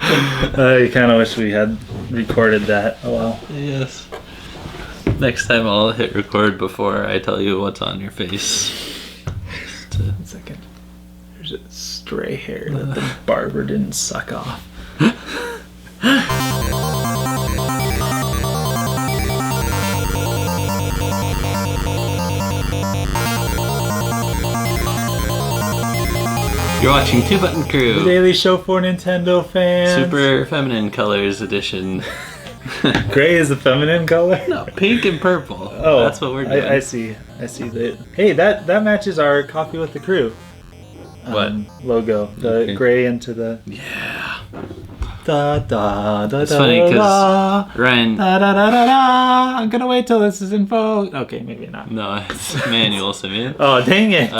I kind of wish we had recorded that. Oh well. Yes. Next time I'll hit record before I tell you what's on your face. One second. There's a stray hair that the barber didn't suck off. You're watching Two Button Crew. The Daily Show for Nintendo fans. Super Feminine Colors Edition. Gray is the feminine color? No, pink and purple. Oh, that's what we're doing. I see that. Hey, that matches our Coffee with the Crew. What? Logo. The Okay. gray into the... Yeah. Da, da, da, It's da, funny da, because Ryan... da, da, da, da, da. I'm gonna wait till this is in vogue. Okay, maybe not. No, it's manual, Simeon. Oh, dang it.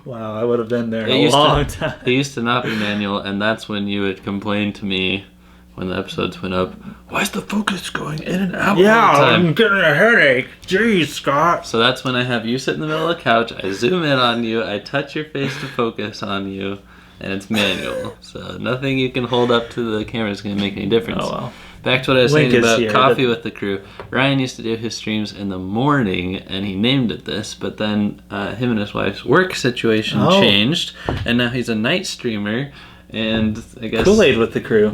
Wow, I would have been there a long time. It used to not be manual, and that's when you would complain to me when the episodes went up. Why is the focus going in and out all the time? I'm getting a headache. Jeez, Scott. So that's when I have you sit in the middle of the couch, I zoom in on you, I touch your face to focus on you, and it's manual. So nothing you can hold up to the camera is going to make any difference. Oh, well. Back to what I was Link saying is about here. Coffee with the Crew. Ryan used to do his streams in the morning, and he named it this, but then him and his wife's work situation changed, and now he's a night streamer, and I guess... Kool-Aid with the Crew.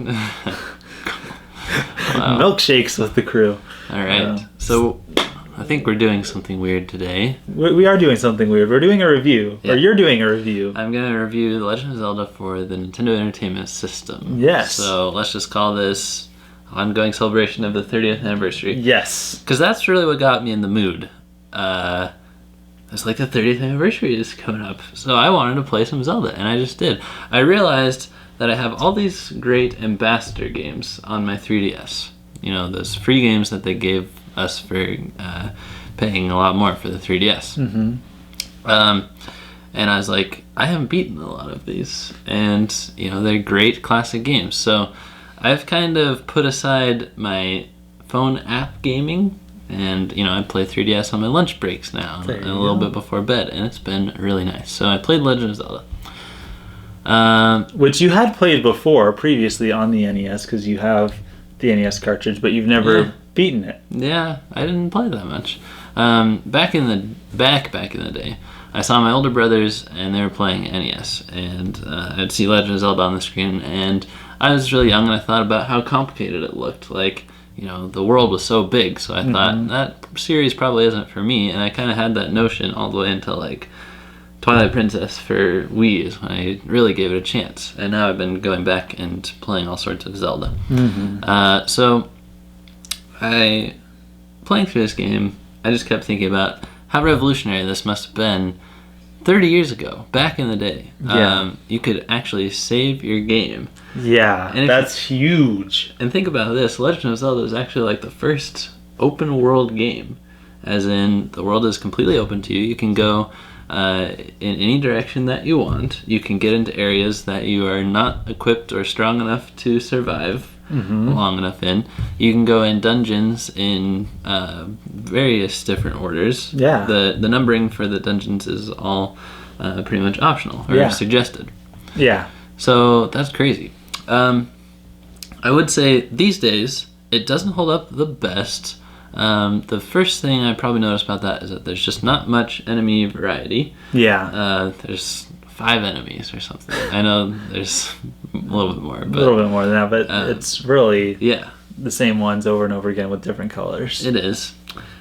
Wow. Milkshakes with the Crew. All right. So I think we're doing something weird today. We are doing something weird. We're doing a review. Yeah. Or you're doing a review. I'm going to review The Legend of Zelda for the Nintendo Entertainment System. Yes. So let's just call this ongoing celebration of the 30th anniversary. Yes. Because that's really what got me in the mood. It's like the 30th anniversary is coming up. So I wanted to play some Zelda, and I just did. I realized that I have all these great ambassador games on my 3DS. You know, those free games that they gave us for paying a lot more for the 3DS. Mm-hmm. And I was like, I haven't beaten a lot of these. And, you know, they're great classic games. So I've kind of put aside my phone app gaming. And, you know, I play 3DS on my lunch breaks now. And a little bit before bed. And it's been really nice. So I played Legend of Zelda. Which you had played before, previously on the NES, because you have the NES cartridge, but you've never beaten it. Yeah, I didn't play that much. Back in the day, I saw my older brothers, and they were playing NES, and I'd see Legend of Zelda on the screen, and I was really young, and I thought about how complicated it looked. Like, you know, the world was so big, so I thought, that series probably isn't for me, and I kind of had that notion all the way until, like, Twilight Princess for Wii is when I really gave it a chance. And now I've been going back and playing all sorts of Zelda. So, playing through this game, I just kept thinking about how revolutionary this must have been 30 years ago, back in the day. You could actually save your game. Yeah, and that's huge. And think about this, Legend of Zelda is actually like the first open world game. As in, the world is completely open to you. You can go in any direction that you want. You can get into areas that you are not equipped or strong enough to survive long enough in. You can go in dungeons in various different orders. Yeah. The numbering for the dungeons is all pretty much optional or suggested. Yeah. So that's crazy. I would say these days it doesn't hold up the best. The first thing I probably noticed about that is that there's just not much enemy variety. Yeah. There's 5 enemies or something. I know there's a little bit more. But, a little bit more than that, but it's really the same ones over and over again with different colors. It is.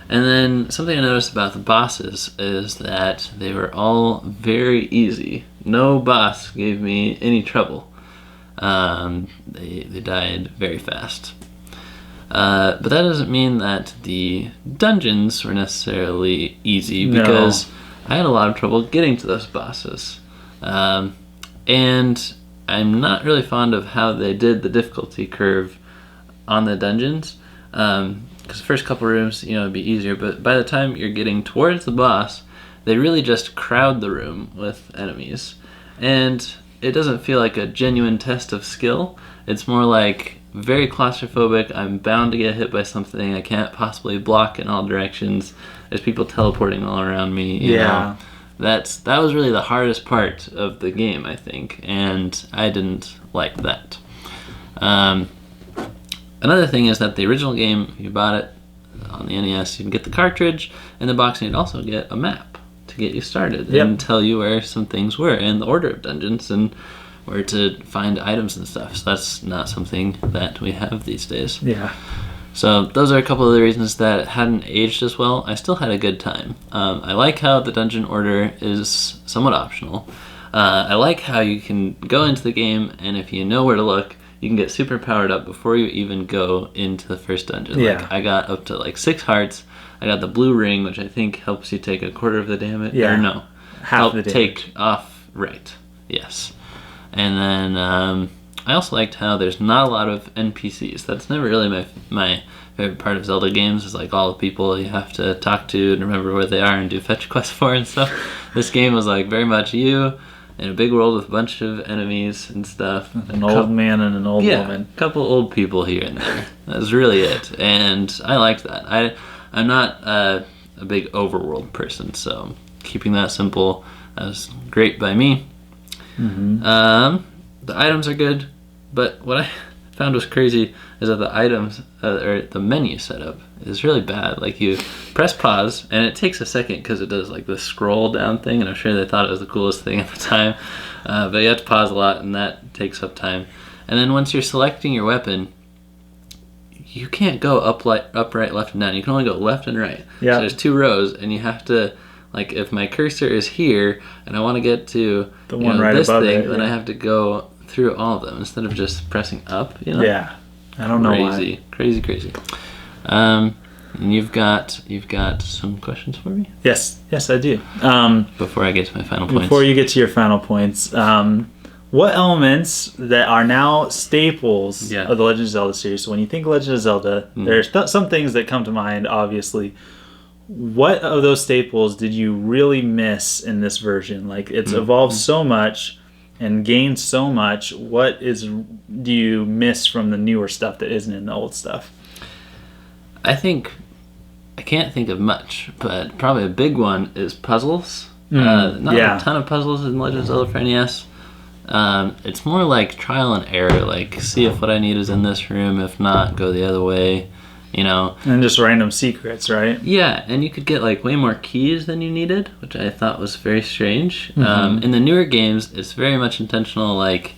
And then something I noticed about the bosses is that they were all very easy. No boss gave me any trouble. They died very fast. But that doesn't mean that the dungeons were necessarily easy, because I had a lot of trouble getting to those bosses. And I'm not really fond of how they did the difficulty curve on the dungeons. Because the first couple rooms, you know, it'd be easier, but by the time you're getting towards the boss, they really just crowd the room with enemies. And it doesn't feel like a genuine test of skill. It's more like very claustrophobic. I'm bound to get hit by something. I can't possibly block in all directions. There's people teleporting all around me. You know. That was really the hardest part of the game, I think, and I didn't like that. Another thing is that the original game, if you bought it on the NES, you'd get the cartridge in the box, and you'd also get a map to get you started and tell you where some things were and the order of dungeons and where to find items and stuff. So that's not something that we have these days. Yeah. So those are a couple of the reasons that it hadn't aged as well. I still had a good time. I like how the dungeon order is somewhat optional. I like how you can go into the game, and if you know where to look, you can get super powered up before you even go into the first dungeon. Yeah. Like, I got up to like 6 hearts. I got the blue ring, which I think helps you take a quarter of the damage. Yeah. Or no. Half the damage. Take off, right. Yes. And then I also liked how there's not a lot of NPCs. That's never really my favorite part of Zelda games, is like all the people you have to talk to and remember where they are and do fetch quests for and stuff. This game was like very much you in a big world with a bunch of enemies and stuff. An old man and an old woman. A couple old people here and there. That was really it. And I liked that. I'm not a big overworld person, so keeping that simple, that was great by me. Mm-hmm. The items are good, but what I found was crazy is that the items, or the menu setup, is really bad. Like, you press pause, and it takes a second because it does like the scroll down thing, and I'm sure they thought it was the coolest thing at the time. But you have to pause a lot, and that takes up time. And then once you're selecting your weapon, you can't go up, right, left, and down. You can only go left and right. Yeah. So there's 2 rows, and you have to, like, if my cursor is here, and I want to get to the one right this above thing, it, then I have to go through all of them instead of just pressing up. You know? Yeah. I don't know why. Crazy. And you've got some questions for me? Yes, I do. Before I get to my final points. Before you get to your final points, what elements that are now staples of the Legend of Zelda series? So when you think Legend of Zelda, there's some things that come to mind, obviously. What of those staples did you really miss in this version? Like, it's evolved so much and gained so much. What do you miss from the newer stuff that isn't in the old stuff? I can't think of much, but probably a big one is puzzles. Not a ton of puzzles in Legend of Zelda for NES. It's more like trial and error, like see if what I need is in this room, if not, go the other way, you know. And just random secrets, right? Yeah, and you could get like way more keys than you needed, which I thought was very strange. In the newer games, it's very much intentional, like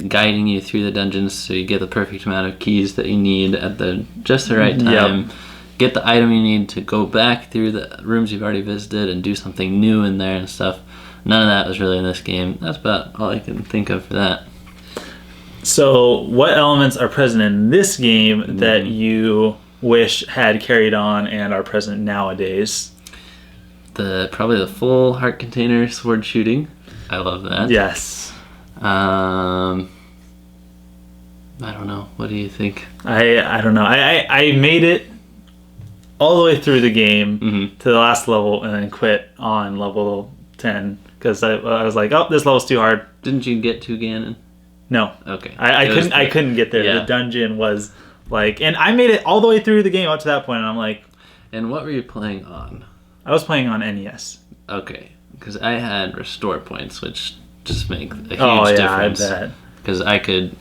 guiding you through the dungeons so you get the perfect amount of keys that you need at just the right time. Yep. Get the item you need to go back through the rooms you've already visited and do something new in there and stuff. None of that was really in this game. That's about all I can think of for that. So what elements are present in this game that you wish had carried on and are present nowadays? Probably the full heart container sword shooting. I love that. Yes. I don't know. What do you think? I don't know. I made it all the way through the game to the last level and then quit on level 10 because I was like, oh, this level's too hard. Didn't you get to Ganon? No. Okay. I couldn't get there. Yeah. The dungeon was like, and I made it all the way through the game up to that point, and I'm like. And what were you playing on? I was playing on NES. Okay, because I had restore points, which just make a huge I difference. bet. Because I could,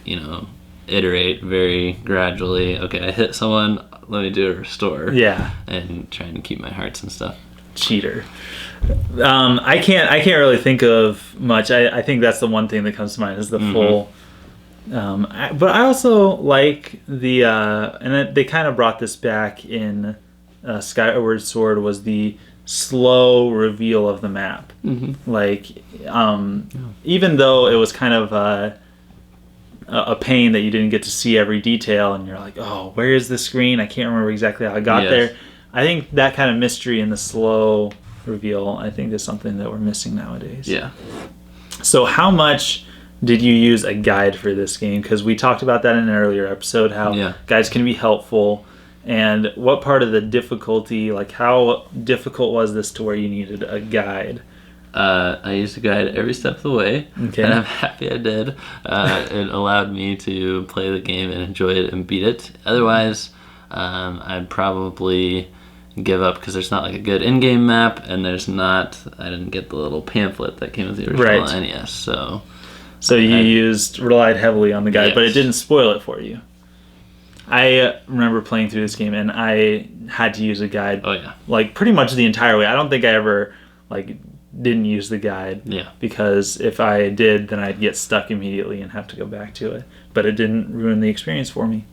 iterate very gradually. Okay, I hit someone, let me do a restore. Yeah. And try and keep my hearts and stuff. Cheater. I can't really think of much. I think that's the one thing that comes to mind is the full. But I also like the and they kind of brought this back in Skyward Sword, was the slow reveal of the map. Like even though it was kind of a pain that you didn't get to see every detail and you're like, oh, where is the screen? I can't remember exactly how I got there. I think that kind of mystery and the slow reveal, I think, is something that we're missing nowadays. Yeah. So how much did you use a guide for this game? Because we talked about that in an earlier episode, how guides can be helpful. And what part of the difficulty, like how difficult was this to where you needed a guide? I used a guide every step of the way, and I'm happy I did. It allowed me to play the game and enjoy it and beat it. Otherwise, I'd probably give up because there's not like a good in-game map, and I didn't get the little pamphlet that came with the original NES. So So you relied heavily on the guide, but it Yes. didn't spoil it for you. I remember playing through this game, and I had to use a guide. Oh yeah. Like pretty much the entire way. I don't think I ever didn't use the guide. Yeah. Because if I did, then I'd get stuck immediately and have to go back to it. But it didn't ruin the experience for me.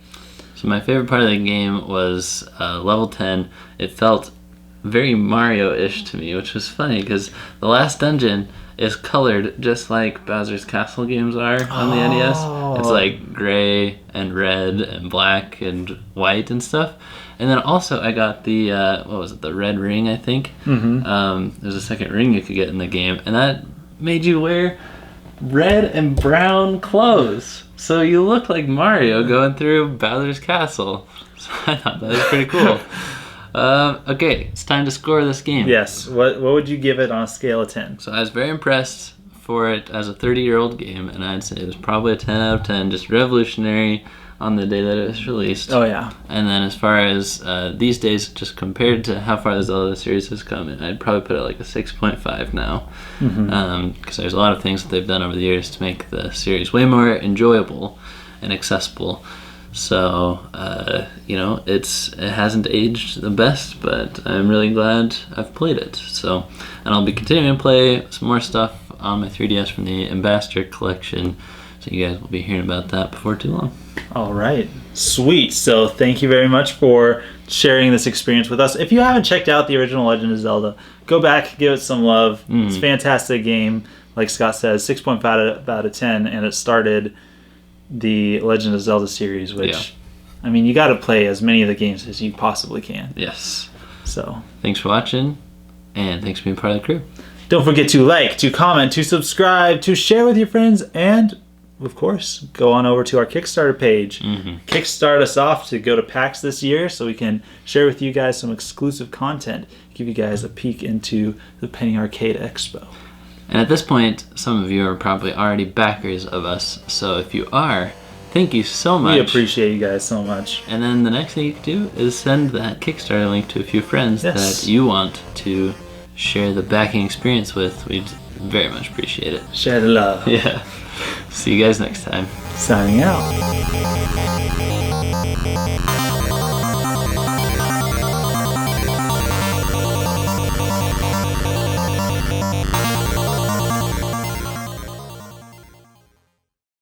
So my favorite part of the game was level 10. It felt very Mario-ish to me, which was funny because the last dungeon is colored just like Bowser's Castle games are on the NES. It's like gray and red and black and white and stuff. And then also I got the, the red ring, I think. Mm-hmm. There's a second ring you could get in the game, and that made you wear red and brown clothes. So you look like Mario going through Bowser's Castle. So I thought that was pretty cool. Okay, it's time to score this game. Yes. What would you give it on a scale of 10? So I was very impressed for it as a 30-year-old game, and I'd say it was probably a 10 out of 10, just revolutionary on the day that it was released. Oh, yeah. And then as far as these days, just compared to how far the Zelda series has come, I'd probably put it like a 6.5 now. Because there's a lot of things that they've done over the years to make the series way more enjoyable and accessible. So, it hasn't aged the best, but I'm really glad I've played it. So, and I'll be continuing to play some more stuff on my 3DS from the Ambassador Collection. So you guys will be hearing about that before too long. All right. Sweet. So thank you very much for sharing this experience with us. If you haven't checked out the original Legend of Zelda, go back, give it some love. It's a fantastic game. Like Scott says, 6.5 out of 10, and it started the Legend of Zelda series, which, I mean, you got to play as many of the games as you possibly can. Yes. So thanks for watching, and thanks for being part of the crew. Don't forget to like, to comment, to subscribe, to share with your friends, and of course, go on over to our Kickstarter page. Kickstart us off to go to PAX this year so we can share with you guys some exclusive content, give you guys a peek into the Penny Arcade Expo. And at this point, some of you are probably already backers of us, so if you are, thank you so much. We appreciate you guys so much. And then the next thing you can do is send that Kickstarter link to a few friends that you want to share the backing experience with. We'd very much appreciate it. Share the love. Yeah. See you guys next time. Signing out.